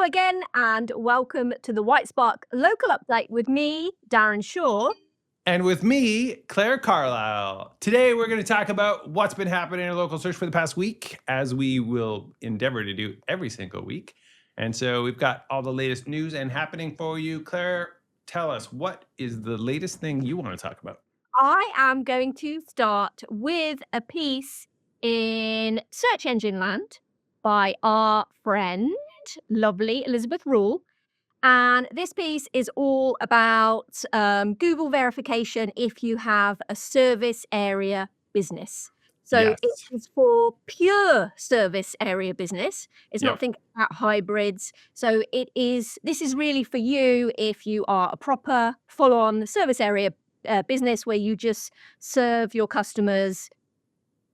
again, and welcome to the Whitespark Local Update with me, Darren Shaw. And with me, Claire Carlisle. Today, we're going to talk about what's been happening in our local search for the past week, as we will endeavor to do every single week. And so we've got all the latest news and happening for you. Claire, tell us, what is the latest thing you want to talk about? I am going to start with a piece in Search Engine Land by our friend, lovely Elizabeth Rule. And this piece is all about Google verification if you have a service area business. So Yes. it is for pure service area business. It's Yep. not thinking about hybrids. So this is really for you if you are a proper full-on service area business where you just serve your customers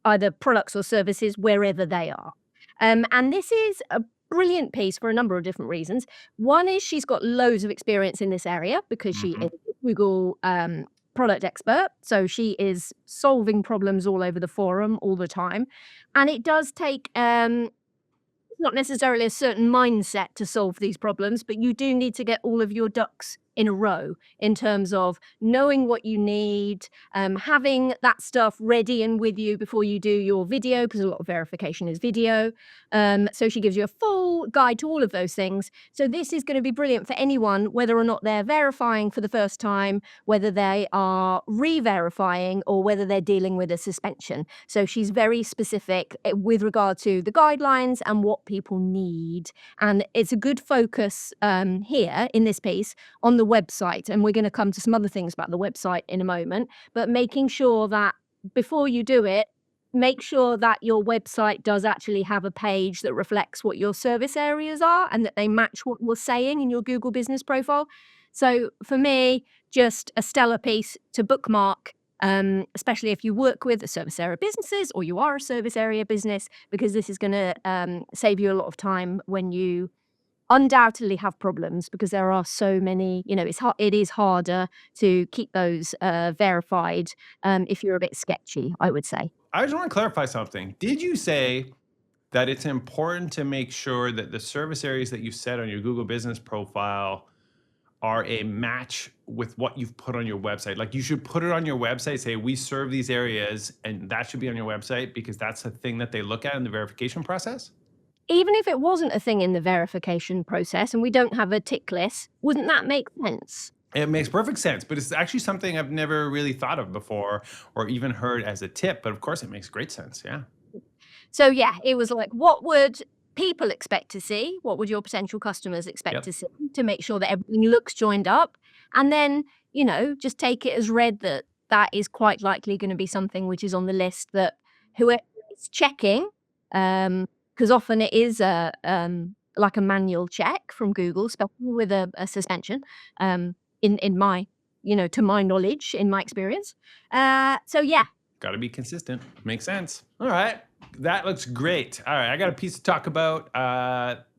either products or services wherever they are. And this is a brilliant piece for a number of different reasons. One is she's got loads of experience in this area because she is a Google product expert. So she is solving problems all over the forum all the time. And it does take not necessarily a certain mindset to solve these problems, but you do need to get all of your ducks in a row in terms of knowing what you need, having that stuff ready and with you before you do your video, because a lot of verification is video. So she gives you a full guide to all of those things. So this is going to be brilliant for anyone, whether or not they're verifying for the first time, whether they are re-verifying, or whether they're dealing with a suspension. So she's very specific with regard to the guidelines and what people need. And it's a good focus here in this piece on the website, and we're going to come to some other things about the website in a moment, but making sure that before you do it, make sure that your website does actually have a page that reflects what your service areas are and that they match what you're saying in your Google business profile. So for me, just a stellar piece to bookmark, especially if you work with service area businesses or you are a service area business, because this is going to save you a lot of time when you undoubtedly have problems, because there are so many, it is harder to keep those verified if you're a bit sketchy, I would say. I just want to clarify something. Did you say that it's important to make sure that the service areas that you set on your Google business profile are a match with what you've put on your website? Like, you should put it on your website, say, we serve these areas, and that should be on your website because that's the thing that they look at in the verification process? Even if it wasn't a thing in the verification process and we don't have a tick list, wouldn't that make sense? It makes perfect sense, but it's actually something I've never really thought of before or even heard as a tip. But of course, it makes great sense. Yeah. So yeah, it was like, what would people expect to see? What would your potential customers expect to see to make sure that everything looks joined up? And then, just take it as read that that is quite likely going to be something which is on the list that whoever is checking, because often it is like a manual check from Google, especially with a suspension, in my, to my knowledge, in my experience. So yeah. Got to be consistent. Makes sense. All right. That looks great. All right. I got a piece to talk about.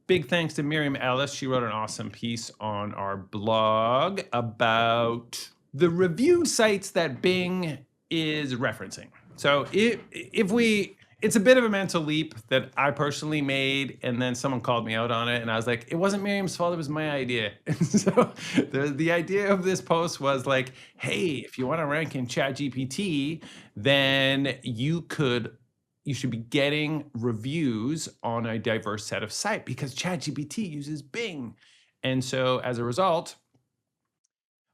Big thanks to Miriam Ellis. She wrote an awesome piece on our blog about the review sites that Bing is referencing. So it's a bit of a mental leap that I personally made, and then someone called me out on it, and I was like, it wasn't Miriam's fault, it was my idea. And so the idea of this post was like, hey, if you want to rank in ChatGPT, then you should be getting reviews on a diverse set of sites because ChatGPT uses Bing. And so as a result,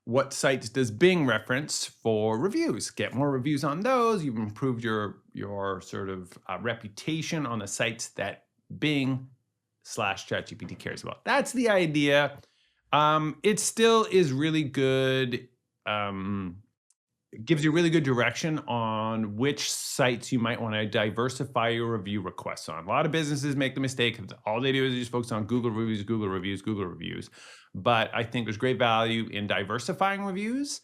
what sites does Bing reference for reviews? Get more reviews on those. You've improved your sort of reputation on the sites that Bing/ChatGPT cares about. That's the idea. It still is really good. It gives you really good direction on which sites you might want to diversify your review requests on. A lot of businesses make the mistake of all they do is just focus on Google reviews, Google reviews, Google reviews. But I think there's great value in diversifying reviews.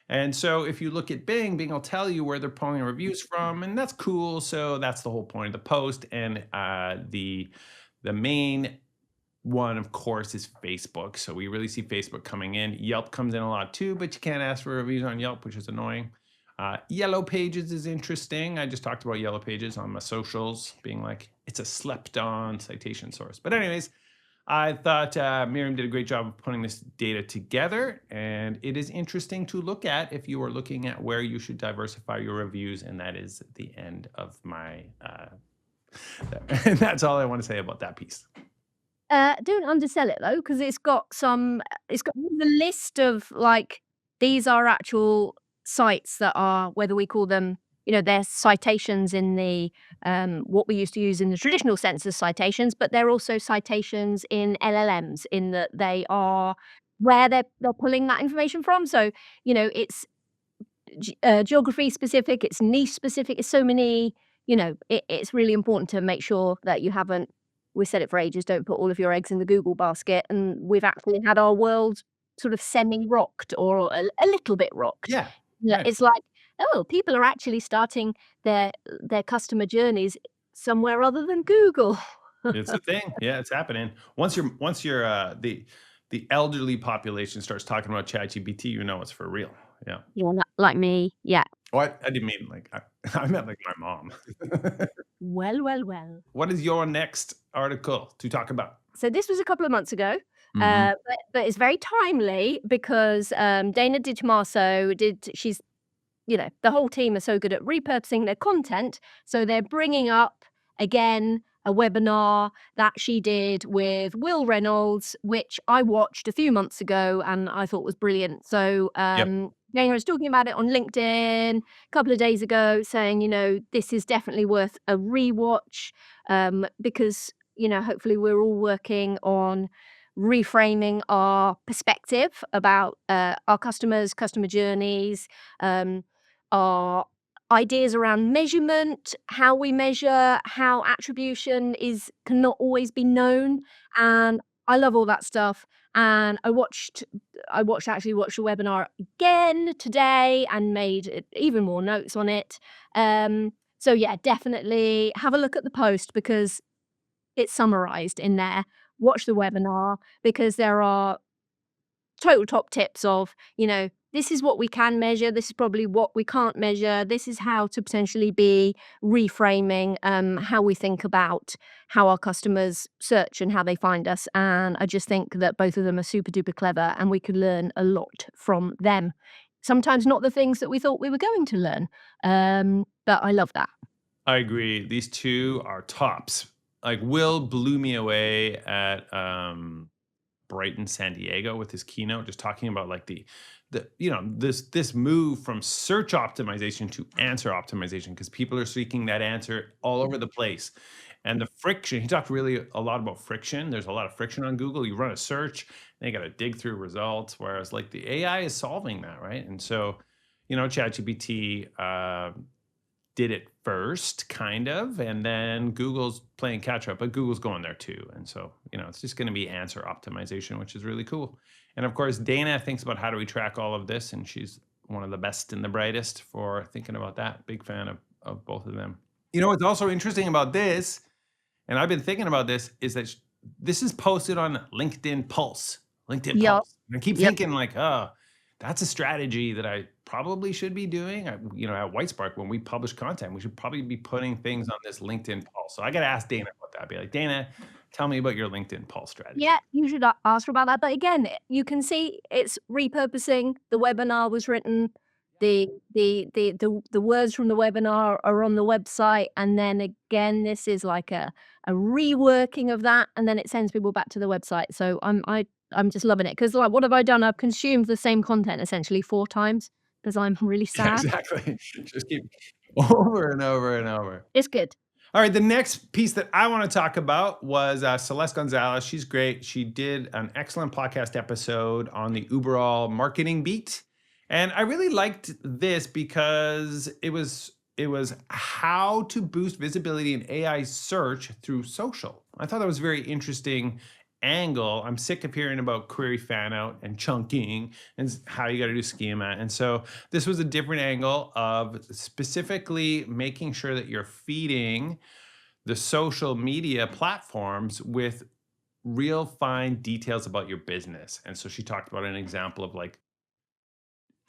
And so if you look at Bing will tell you where they're pulling reviews from, and that's cool. So that's the whole point of the post. And the main one, of course, is Facebook. So we really see Facebook coming in. Yelp comes in a lot too, but you can't ask for reviews on Yelp, which is annoying. Yellow Pages is interesting. I just talked about Yellow Pages on my socials being like, it's a slept on citation source. But anyways, I thought Miriam did a great job of putting this data together, and it is interesting to look at if you are looking at where you should diversify your reviews. And that is the end of my. And that's all I want to say about that piece. Don't undersell it though, because it's got the list of like, these are actual sites that are, whether we call them, they're citations in the, what we used to use in the traditional sense as citations, but they're also citations in LLMs in that they are where they're pulling that information from. So, it's geography specific, it's niche specific, it's so many, it's really important to make sure that you haven't, we said it for ages, don't put all of your eggs in the Google basket, and we've actually had our world sort of semi-rocked or a little bit rocked. Yeah. Yeah, Right. it's like, oh, people are actually starting their customer journeys somewhere other than Google. It's a thing. Yeah, it's happening. Once you're the elderly population starts talking about ChatGPT, you know it's for real. Yeah. You're not like me. Yeah. Oh, I didn't mean like I meant like my mom. Well, well, well. What is your next article to talk about? So this was a couple of months ago, Mhm. but it's very timely because, Dana Di Tommaso she's the whole team are so good at repurposing their content, so they're bringing up, again, a webinar that she did with Will Reynolds, which I watched a few months ago and I thought was brilliant. So, Yep. Dana was talking about it on LinkedIn a couple of days ago, saying, this is definitely worth a rewatch, because, hopefully we're all working on reframing our perspective about, our customers, customer journeys, um, our ideas around measurement, how we measure, how attribution cannot always be known, and I love all that stuff. And actually watched the webinar again today and made even more notes on it. So yeah, definitely have a look at the post because it's summarized in there. Watch the webinar because there are total top tips of, this is what we can measure, this is probably what we can't measure, this is how to potentially be reframing how we think about how our customers search and how they find us. And I just think that both of them are super duper clever and we could learn a lot from them. Sometimes not the things that we thought we were going to learn. But I love that. I agree. These two are tops. Like Will blew me away at Brighton, San Diego with his keynote, just talking about like this move from search optimization to answer optimization because people are seeking that answer all over the place. And the friction, he talked really a lot about friction. There's a lot of friction on Google. You run a search, and you got to dig through results, whereas like the AI is solving that, right? And so, ChatGPT did it first, kind of, and then Google's playing catch up, but Google's going there too. And so, it's just going to be answer optimization, which is really cool. And of course, Dana thinks about how do we track all of this, and she's one of the best and the brightest for thinking about that. Big fan of both of them. What's also interesting about this, and I've been thinking about this, is that this is posted on LinkedIn Pulse. LinkedIn Yep. Pulse. And I keep Yep. thinking like, oh, that's a strategy that I probably should be doing. At Whitespark, when we publish content, we should probably be putting things on this LinkedIn Pulse. So I got to ask Dana about that. I'd be like, Dana, tell me about your LinkedIn Pulse strategy. Yeah, you should ask her about that. But again, you can see it's repurposing. The webinar was written. The words from the webinar are on the website, and then again, this is like a reworking of that, and then it sends people back to the website. So I'm just loving it because like, what have I done? I've consumed the same content essentially 4 times because I'm really Yeah, sad. exactly. Just keep over and over and over. It's good. All right, the next piece that I want to talk about was Celeste Gonzalez. She's great. She did an excellent podcast episode on the Uberall marketing beat. And I really liked this because it was how to boost visibility in AI search through social. I thought that was a very interesting angle. I'm sick of hearing about query fan out and chunking and how you got to do schema. And so this was a different angle of specifically making sure that you're feeding the social media platforms with real fine details about your business. And so she talked about an example of like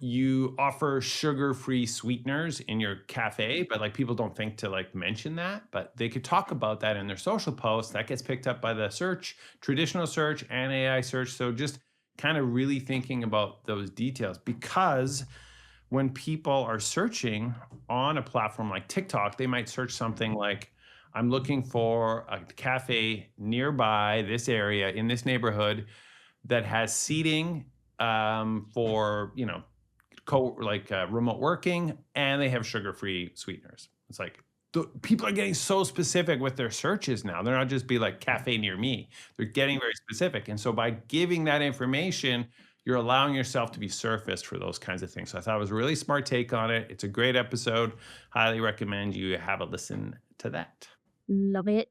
you offer sugar-free sweeteners in your cafe, but like people don't think to like mention that, but they could talk about that in their social posts. That gets picked up by the search, traditional search and AI search. So just kind of really thinking about those details, because when people are searching on a platform like TikTok, they might search something like, I'm looking for a cafe nearby this area in this neighborhood that has seating for, remote working, and they have sugar-free sweeteners. It's like people are getting so specific with their searches now. They're not just be like cafe near me. They're getting very specific. And so by giving that information, you're allowing yourself to be surfaced for those kinds of things. So I thought it was a really smart take on it. It's a great episode. Highly recommend you have a listen to that. Love it.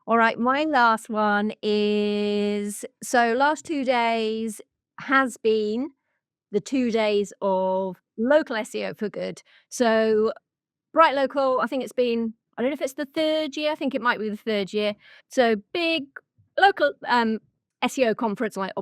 All right, my last one is, so last 2 days has been the 2 days of local SEO for good. So Bright Local, I think it's been, I don't know if it's the 3rd year, I think it might be the 3rd year. So big local SEO conference, like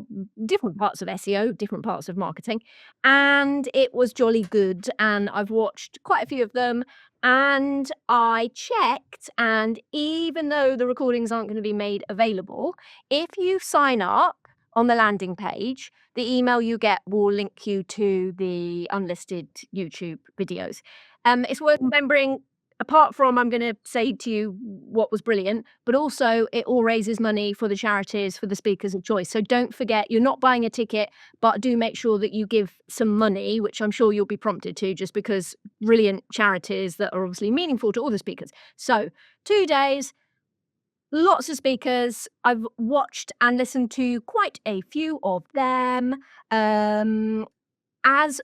different parts of SEO, different parts of marketing. And it was jolly good. And I've watched quite a few of them. And I checked, and even though the recordings aren't going to be made available, if you sign up on the landing page, the email you get will link you to the unlisted YouTube videos. It's worth remembering, apart from I'm going to say to you what was brilliant, but also it all raises money for the charities, for the speakers of choice. So don't forget, you're not buying a ticket, but do make sure that you give some money, which I'm sure you'll be prompted to, just because brilliant charities that are obviously meaningful to all the speakers. So 2 days, lots of speakers. I've watched and listened to quite a few of them. As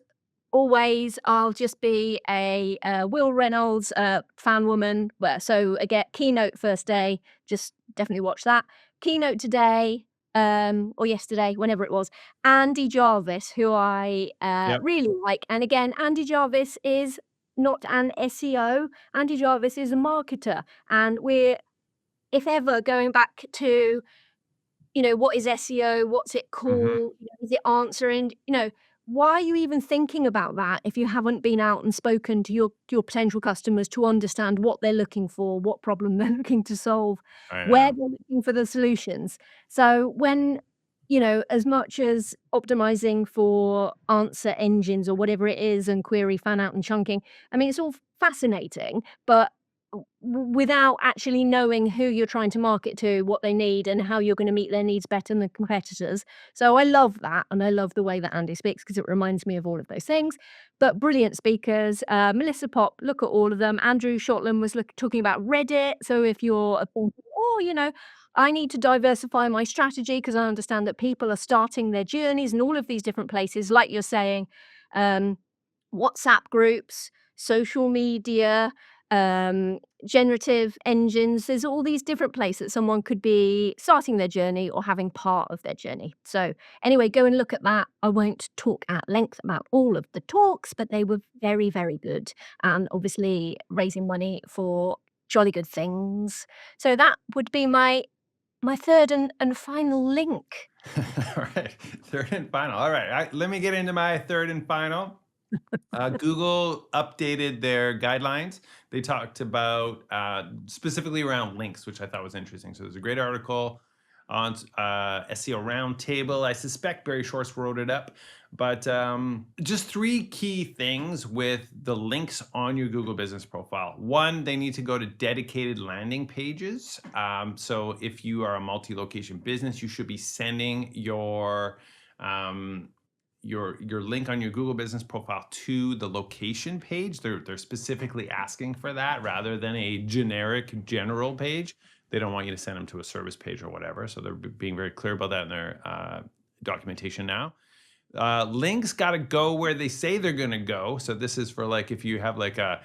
always, I'll just be a Will Reynolds fan woman. So again, keynote first day, just definitely watch that. Keynote today, or yesterday, whenever it was. Andy Jarvis, who I Yep. really like. And again, Andy Jarvis is not an SEO. Andy Jarvis is a marketer. And we're, if ever, going back to, what is SEO? What's it Mhm. called? Is it answering? Why are you even thinking about that if you haven't been out and spoken to your potential customers to understand what they're looking for, what problem they're looking to solve, I where know. they're looking for the solutions? So when, as much as optimizing for answer engines or whatever it is and query fan out and chunking, I mean, it's all fascinating, but without actually knowing who you're trying to market to, what they need, and how you're going to meet their needs better than the competitors. So I love that, and I love the way that Andy speaks because it reminds me of all of those things. But brilliant speakers. Melissa Pop, look at all of them. Andrew Shotland was talking about Reddit. So if you're I need to diversify my strategy because I understand that people are starting their journeys in all of these different places, like you're saying, um, WhatsApp groups, social media, generative engines. There's all these different places that someone could be starting their journey or having part of their journey. So anyway, go and look at that. I won't talk at length about all of the talks, but they were very, very good, and obviously raising money for jolly good things. So that would be my third and final link. All right. Third and final. All right. Let me get into my third and final. Google updated their guidelines. They talked about specifically around links, which I thought was interesting. So there's a great article on SEO Roundtable. I suspect Barry Schwartz wrote it up, but just 3 key things with the links on your Google business profile. One, they need to go to dedicated landing pages. So if you are a multi-location business, you should be sending your link on your Google business profile to the location page. They're specifically asking for that rather than a generic general page. They don't want you to send them to a service page or whatever. So they're being very clear about that in their documentation now. Links got to go where they say they're going to go. So this is for like if you have like a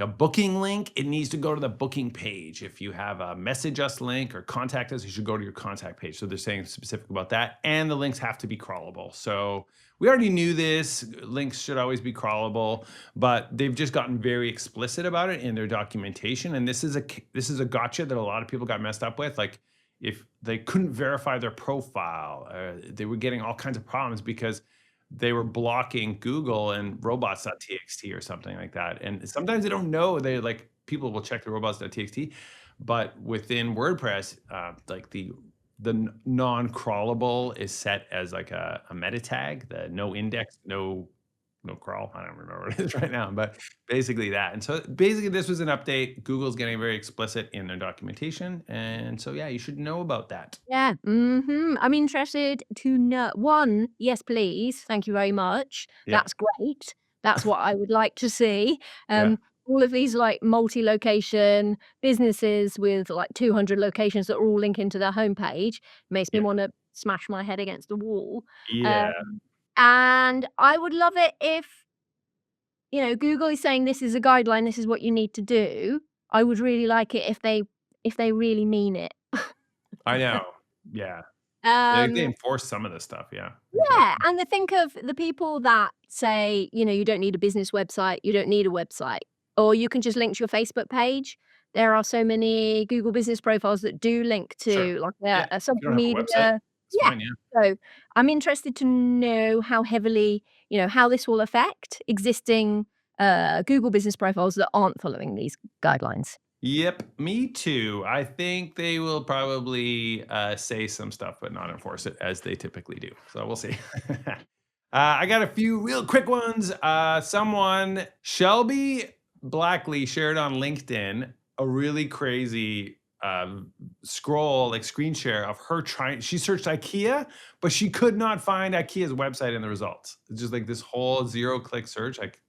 booking link, it needs to go to the booking page. If you have a message us link or contact us, you should go to your contact page. So they're saying specific about that. And the links have to be crawlable. So we already knew this. Links should always be crawlable, but they've just gotten very explicit about it in their documentation. And this is a gotcha that a lot of people got messed up with. Like if they couldn't verify their profile, they were getting all kinds of problems because they were blocking Google and robots.txt or something like that. And sometimes they don't know, they like people will check the robots.txt, but within WordPress, like the non-crawlable is set as like a meta tag, the no index, no crawl. I don't remember what it is right now, but basically that. And so basically this was an update. Google's getting very explicit in their documentation. And so yeah, you should know about that. Yeah. I'm interested to know. One, yes, please. Thank you very much. Yeah. That's great. That's what I would like to see. Yeah. All of these like multi-location businesses with like 200 locations that are all linking to their homepage makes me Yeah. want to smash my head against the wall. Yeah. And I would love it if, Google is saying this is a guideline, this is what you need to do. I would really like it if they really mean it. I know. Yeah. They Um, enforce some of this stuff. Yeah. yeah, and I think of the people that say, you don't need a business website, you don't need a website, or you can just link to your Facebook page. There are so many Google business profiles that do link Sure. to like Yeah. a If social you don't have a website, media. it's Yeah. fine. Yeah. So I'm interested to know how heavily, how this will affect existing Google business profiles that aren't following these guidelines. Yep, me too. I think they will probably say some stuff, but not enforce it as they typically do. So we'll see. I got a few real quick ones. Shelby Blackley, shared on LinkedIn a really crazy screen share of her trying. She searched IKEA, but she could not find IKEA's website in the results. It's just like this whole 0-click search. Like,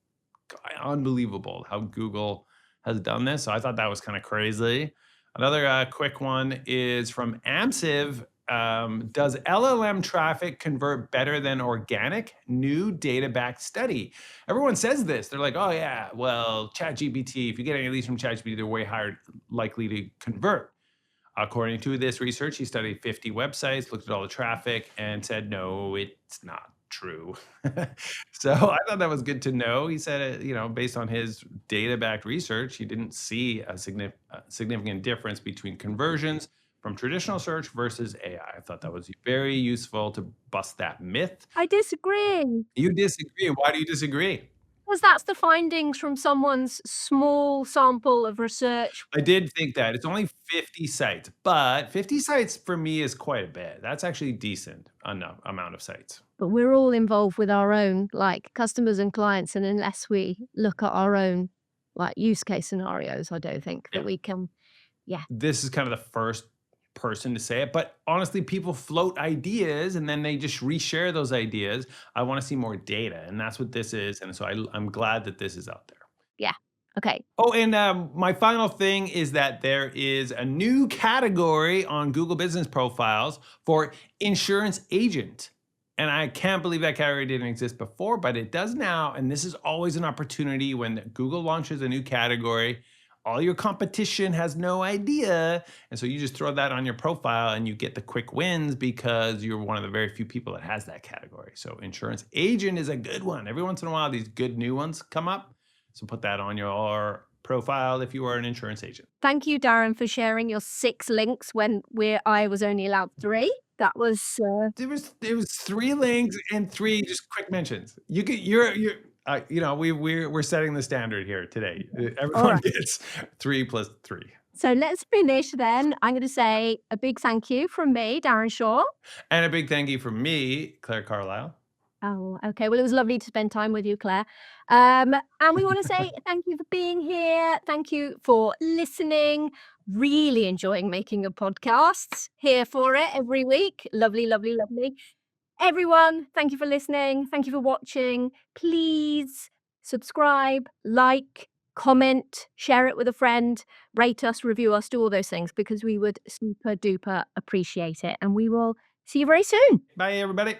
unbelievable how Google has done this. So I thought that was kind of crazy. Another quick one is from Amsiv. Does LLM traffic convert better than organic? New data-backed study. Everyone says this. They're like, oh yeah, well, ChatGPT, if you get any of these from ChatGPT, they're way higher likely to convert. According to this research, he studied 50 websites, looked at all the traffic, and said, no, it's not true. So I thought that was good to know. He said, based on his data-backed research, he didn't see a significant difference between conversions from traditional search versus AI. I thought that was very useful to bust that myth. I disagree. You disagree. Why do you disagree? Because that's the findings from someone's small sample of research. I did think that. It's only 50 sites, but 50 sites for me is quite a bit. That's actually decent enough amount of sites. But we're all involved with our own like customers and clients, and unless we look at our own like use case scenarios, I don't think that Yeah. we can. This is kind of the first person to say it, but honestly, people float ideas and then they just reshare those ideas. I want to see more data, and that's what this is. And so I'm glad that this is out there. Yeah. Okay. Oh, and my final thing is that there is a new category on Google Business Profiles for insurance agent. And I can't believe that category didn't exist before, but it does now. And this is always an opportunity when Google launches a new category. All your competition has no idea. And so you just throw that on your profile and you get the quick wins because you're one of the very few people that has that category. So insurance agent is a good one. Every once in a while, these good new ones come up. So put that on your profile if you are an insurance agent. Thank you, Darren, for sharing your 6 links when I was only allowed 3. That was There was 3 links and 3 just quick mentions. We're setting the standard here today. Everyone gets 3 plus 3. So let's finish then. I'm going to say a big thank you from me, Darren Shaw. And a big thank you from me, Claire Carlisle. Oh, okay. Well, it was lovely to spend time with you, Claire. And we want to say thank you for being here. Thank you for listening. Really enjoying making a podcast. Here for it every week. Lovely, lovely, lovely. Everyone, thank you for listening. Thank you for watching. Please subscribe, like, comment, share it with a friend, rate us, review us, do all those things because we would super duper appreciate it. And we will see you very soon. Bye, everybody.